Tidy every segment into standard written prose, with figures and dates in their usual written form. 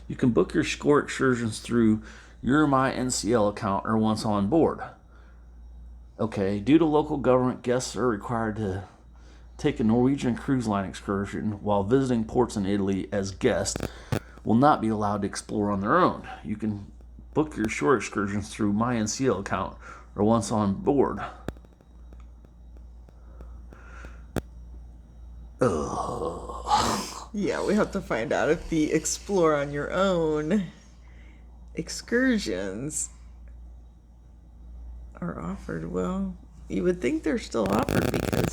You can book your shore excursions through your MyNCL account or once on board. Okay, due to local government, guests are required to take a Norwegian Cruise Line excursion while visiting ports in Italy as guests will not be allowed to explore on their own. You can book your shore excursions through MyNCL account or once on board. Yeah, we have to find out if the explore on your own excursions are offered. Well, you would think they're still offered because,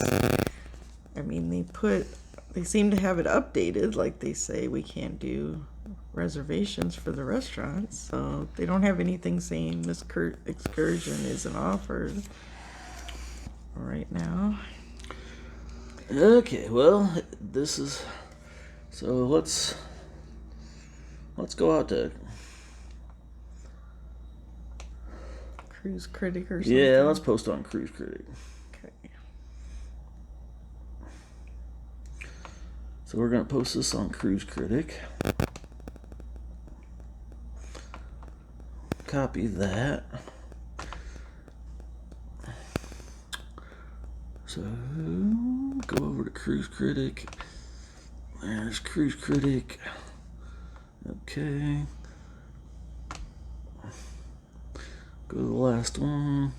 I mean, they seem to have it updated. Like they say we can't do reservations for the restaurants, so they don't have anything saying this excursion isn't offered right now. Okay, well, this is so. Let's go out to Cruise Critic or something. yeah. Let's post on Cruise Critic. Okay. So we're gonna post this on Cruise Critic. Copy that. So go over to Cruise Critic. There's Cruise Critic. Okay. Go to the last one.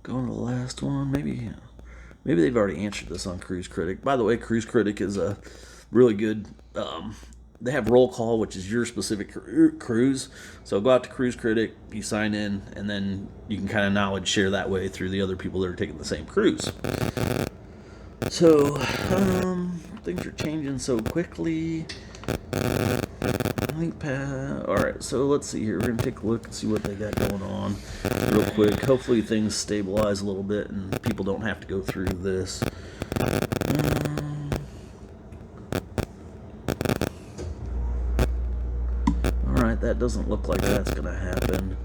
Go to the last one. Maybe they've already answered this on Cruise Critic. By the way, Cruise Critic is a really good. They have roll call, which is your specific cruise. So go out to Cruise Critic, you sign in, and then you can kind of knowledge share that way through the other people that are taking the same cruise. So things are changing so quickly. All right, so let's see here. We're gonna take a look and see what they got going on real quick. Hopefully things stabilize a little bit and people don't have to go through this. All right, that doesn't look like that's gonna happen.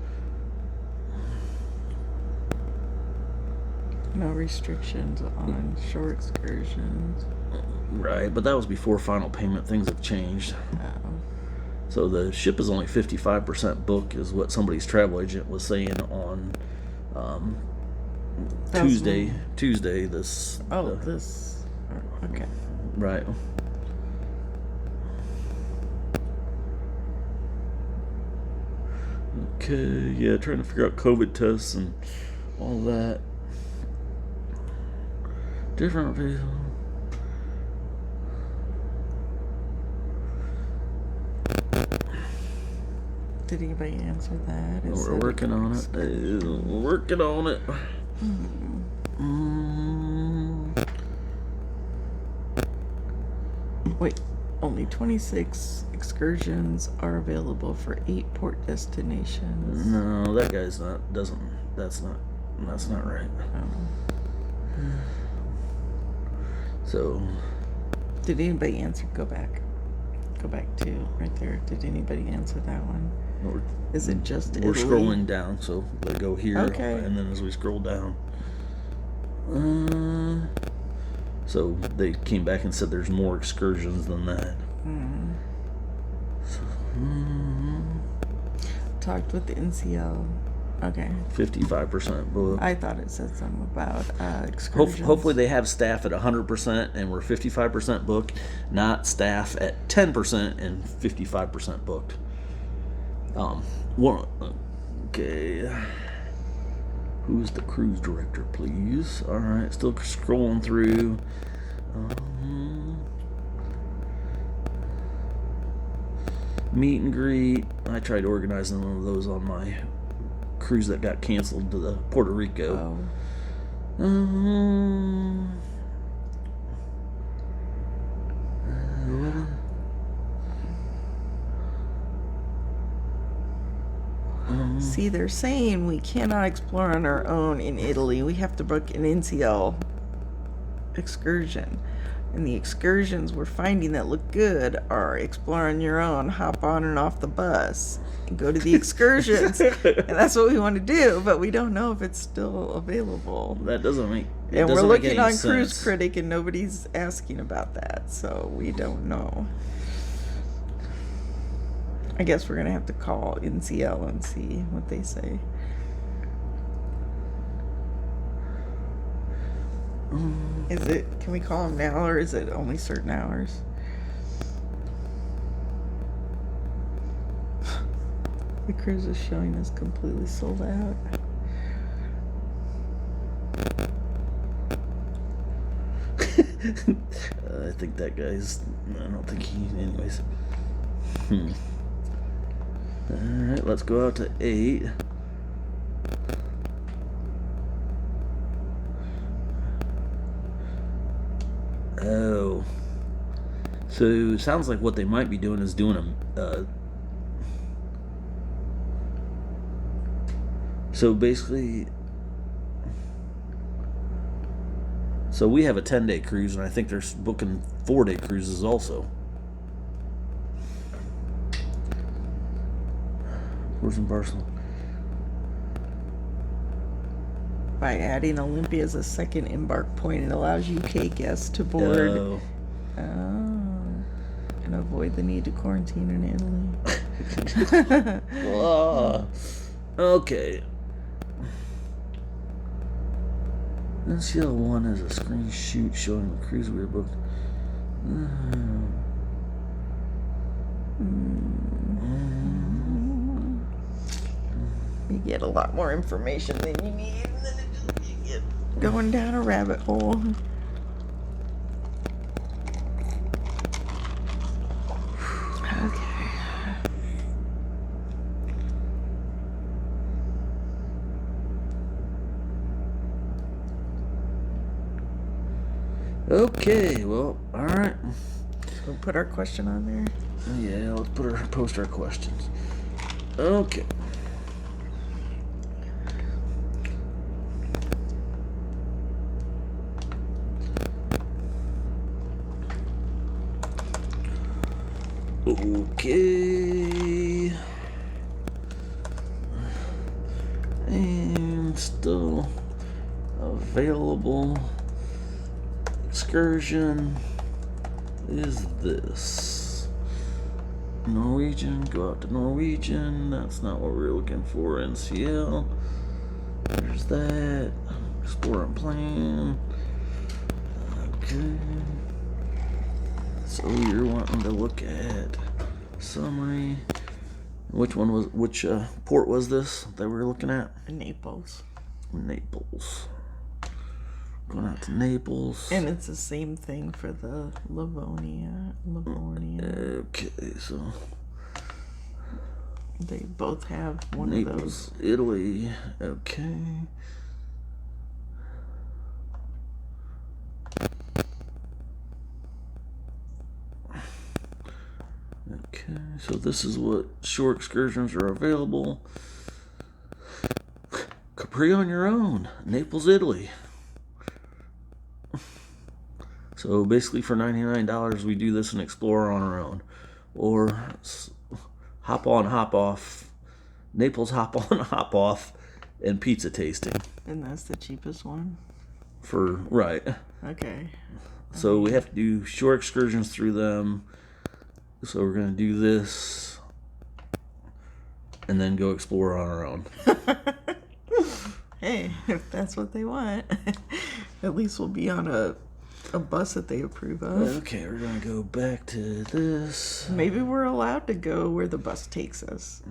No restrictions on shore excursions. Right, but that was before final payment. Things have changed. So the ship is only 55% booked, is what somebody's travel agent was saying on Tuesday. This. This. Okay. Right. Okay. Yeah, trying to figure out COVID tests and all that. Different people. Did anybody answer that? We're working on it. We're working on it. Wait, only 26 excursions are available for 8 port destinations. No, that guy's not. That's not right. So. Did anybody answer? Go back to right there. Did anybody answer that one? Is it just We're Italy? scrolling down, so they go here, Okay. and then as we scroll down, so they came back and said there's more excursions than that. Talked with the NCL. Okay. 55% booked. I thought it said something about excursions. Hopefully they have staff at 100% and we're 55% booked, not staff at 10% and 55% booked. Okay. Who's the cruise director, please? All right, still scrolling through. Meet and greet. I tried organizing one of those on my cruise that got canceled to the Puerto Rico. See, they're saying we cannot explore on our own in Italy. We have to book an NCL excursion. And the excursions we're finding that look good are explore on your own, hop on and off the bus, and go to the excursions. And that's what we want to do, but we don't know if it's still available. That doesn't make it And we're doesn't make looking any on Cruise sense. Critic, and nobody's asking about that, so we don't know. I guess we're going to have to call NCL and see what they say. Is it, can we call them now, or is it only certain hours? The cruise is showing us completely sold out. I think that guy's. I don't think he. Anyways. All right, let's go out to 8. Oh. So it sounds like what they might be doing is doing a. So basically. So we have a 10-day cruise, and I think they're booking 4-day cruises also. Where's in Barcelona? By adding Olympia as a second embark point, it allows UK guests to board. Oh. And avoid the need to quarantine in Italy. Oh. Okay. NCL 1 is a screen shoot showing the cruise we were booked. You get a lot more information than you need, and then you get going down a rabbit hole. Okay. Okay, well, alright. We'll put our question on there. Yeah, let's post our questions. Okay. Okay. And still available excursion is this. Norwegian, go out to Norwegian. That's not what we're looking for. NCL. There's that. Explore and plan. Okay. So you're wanting to look at summary. Which port was this that we were looking at? Naples. Naples. Going out to Naples. And it's the same thing for the Livonia. Okay, so They both have one of Naples, those. Italy. Okay. Okay, so this is what shore excursions are available. Capri on your own, Naples, Italy. So basically for $99 we do this and explore on our own. Or hop on, hop off, Naples hop on, hop off, and pizza tasting. And that's the cheapest one? Right. Okay. So we have to do shore excursions through them. So we're going to do this and then go explore on our own. Hey, if that's what they want. At least we'll be on a bus that they approve of. Okay, we're going to go back to this. Maybe we're allowed to go where the bus takes us.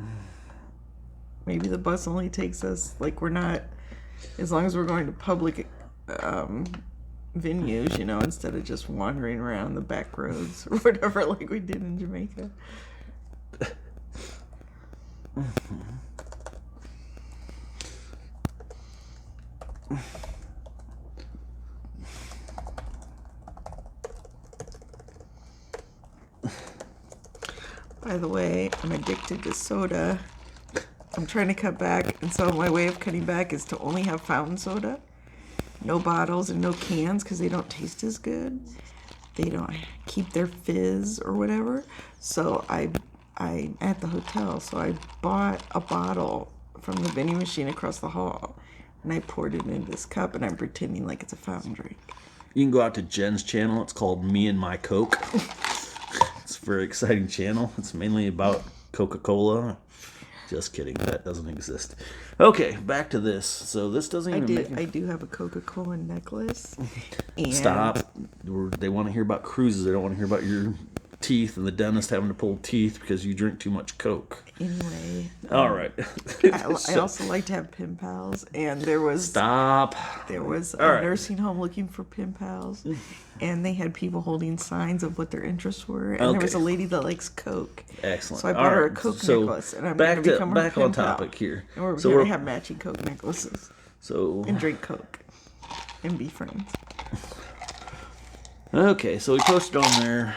Maybe the bus only takes us, like, we're not, as long as we're going to public venues, you know, instead of just wandering around the back roads or whatever, like we did in Jamaica. By the way, I'm addicted to soda. I'm trying to cut back, and so my way of cutting back is to only have fountain soda. No bottles and no cans because they don't taste as good. they don't keep their fizz or whatever. So I at the hotel, so I bought a bottle from the vending machine across the hall, and I poured it in this cup, and I'm pretending like it's a fountain drink. You can go out to Jen's channel. It's called Me and My Coke. It's a very exciting channel. It's mainly about Coca-Cola. Just kidding. That doesn't exist. Okay, back to this. So this doesn't even I do have a Coca-Cola necklace. And Stop. They want to hear about cruises. They don't want to hear about your teeth and the dentist having to pull teeth because you drink too much Coke. Anyway. All right. I also like to have pen pals, and there was Stop. a right. nursing home looking for pen pals, and they had people holding signs of what their interests were, and there was a lady that likes Coke. Excellent. So I bought her a Coke necklace, and I'm going to become her back pen on pal. topic here. And we're So going to have matching Coke necklaces So and drink Coke and be friends. okay, so we posted on there.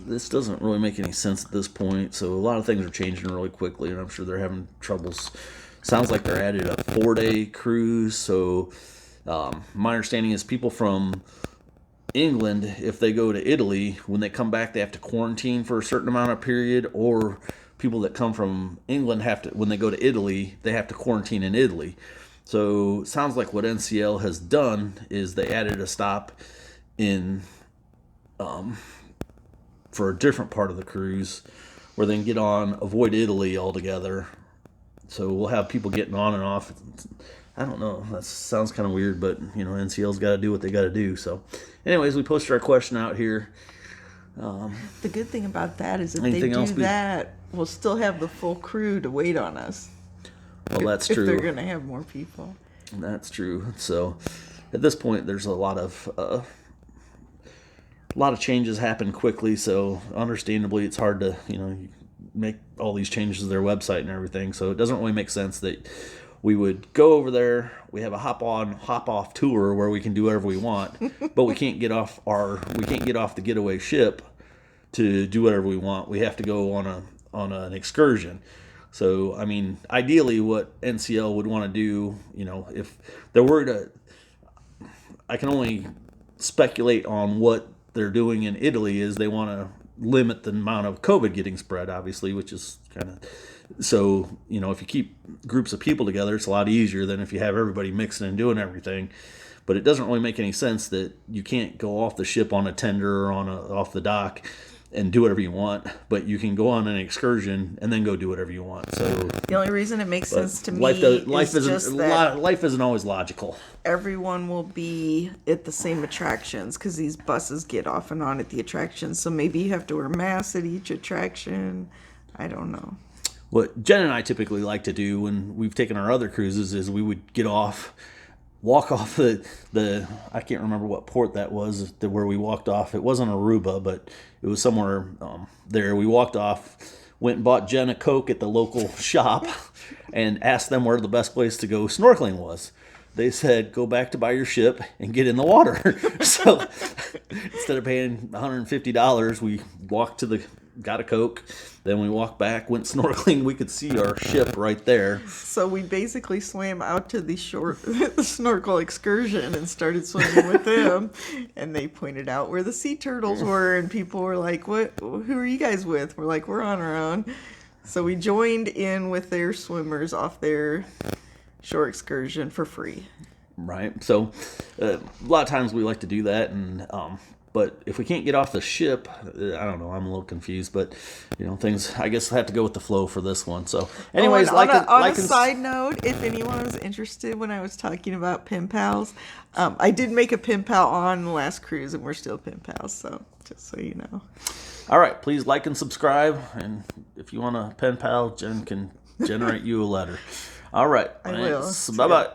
This doesn't really make any sense at this point. So a lot of things are changing really quickly, and I'm sure they're having troubles. Sounds like they're added a 4-day cruise. So my understanding is people from England, if they go to Italy, when they come back, they have to quarantine for a certain amount of period, or people that come from England have to, when they go to Italy, they have to quarantine in Italy. So it sounds like what NCL has done is they added a stop in for a different part of the cruise where they can get on, avoid Italy altogether. So we'll have people getting on and off. I don't know. That sounds kind of weird, but NCL's got to do what they got to do. So, anyways, we posted our question out here. The good thing about that is if they Anything do else that, we'll still have the full crew to wait on us. Well, that's If true. they're going to have more people. That's true. So, at this point, there's a lot of changes happen quickly. So, understandably, it's hard to make all these changes to their website and everything. So, it doesn't really make sense that we would go over there. We have a hop on, hop off tour where we can do whatever we want, but we can't get off the getaway ship to do whatever we want. We have to go on an excursion. So, I mean, ideally, what NCL would want to do, if there were to, I can only speculate on what they're doing in Italy is they want to limit the amount of COVID getting spread, obviously, which is kind of. So, if you keep groups of people together, it's a lot easier than if you have everybody mixing and doing everything. But it doesn't really make any sense that you can't go off the ship on a tender or off the dock and do whatever you want, but you can go on an excursion and then go do whatever you want. So the only reason it makes sense to me life is just that life isn't always logical. everyone will be at the same attractions because these buses get off and on at the attractions. So maybe you have to wear masks at each attraction. I don't know. What Jen and I typically like to do when we've taken our other cruises is we would get off, walk off the I can't remember what port that was where we walked off. It wasn't Aruba, but it was somewhere there. We walked off, went and bought Jen a Coke at the local shop and asked them where the best place to go snorkeling was. They said, go back to buy your ship and get in the water. So instead of paying $150, we got a Coke. Then we walked back, went snorkeling. We could see our ship right there. So we basically swam out to the snorkel excursion and started swimming with them. And they pointed out where the sea turtles were. And people were like, who are you guys with? We're like, we're on our own. So we joined in with their swimmers off their shore excursion for free. Right. So a lot of times we like to do that. And but if we can't get off the ship, I don't know. I'm a little confused, but things. I guess I have to go with the flow for this one. So, anyways, on a side note, if anyone was interested, when I was talking about pen pals, I did make a pen pal on the last cruise, and we're still pen pals. So, just so you know. All right, please like and subscribe, and if you want a pen pal, Jen can generate you a letter. All right, I will. Bye bye.